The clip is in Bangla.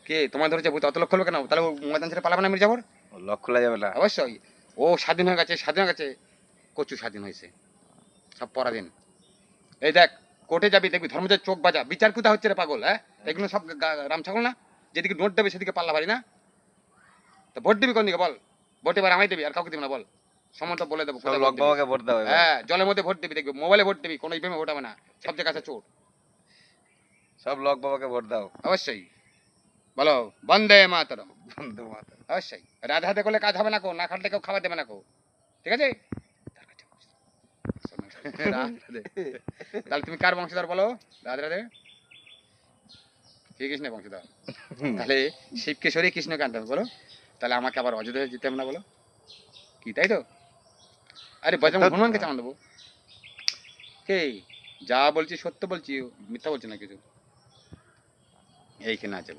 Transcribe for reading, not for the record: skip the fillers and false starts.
কে তোমার ধরেছে ভূত? অত লোক খুলবে কেন? তাহলে ও ময়দান ছেড়ে পালাবে না মির্জাপুর? লক খোলা যাবে না। অবশ্যই। ও স্বাধীন হয়ে গেছে, স্বাধীন হয়ে গেছে। কচু স্বাধীন হয়েছে, সব পরাধীন। এই দেখ, কোর্টে যাবি দেখবি ধর্মজয়ের চোখ বাজা, বিচার কোথা হচ্ছে রে পাগল? হ্যাঁ, এগুলো সব রাম ছাগল না? যেদিকে নোট দেবে সেদিকে পাল্লা ভারী না? তো ভোট দিবি কোন দিকে বল? ভোট এবার আমায় দিবি, আর কাউকে দিবি না বল। সমন্ত বলে দেবো সব কোথায় লক ভোট দিবি। বাবাকে ভোট দাও এবার। হ্যাঁ, জলের মধ্যে ভোট দিবি, দেখবি মোবাইলে ভোট দিবি, কোনো ইভিএমে ভোট হবে না, সব জায়গায় আছে চোর। সব লক বাবাকে ভোট দাও। অবশ্যই। বলো বন্দে মাতরম। বন্ধু মাতা। অবশ্যই। রাধে হাতে করলে কাজ হবে না কো, না খাটলে কেউ খাবার দেবে না কো, ঠিক আছে? রাধে। তাহলে তুমি কার বংশধর বলো? রাধে রাধে। শ্রীকৃষ্ণের বংশধর। তাহলে শিবকে সরিয়ে কৃষ্ণকে আনতে হবে বলো। তাহলে আমাকে আবার অযোধ্যায় যেতে হবে না বলো, কি তাই তো? আরে বজরং হনুমানকে চামান দেবো। কে যা বলছি সত্য বলছি, মিথ্যা বলছি না কিছু। এইখানে আছে।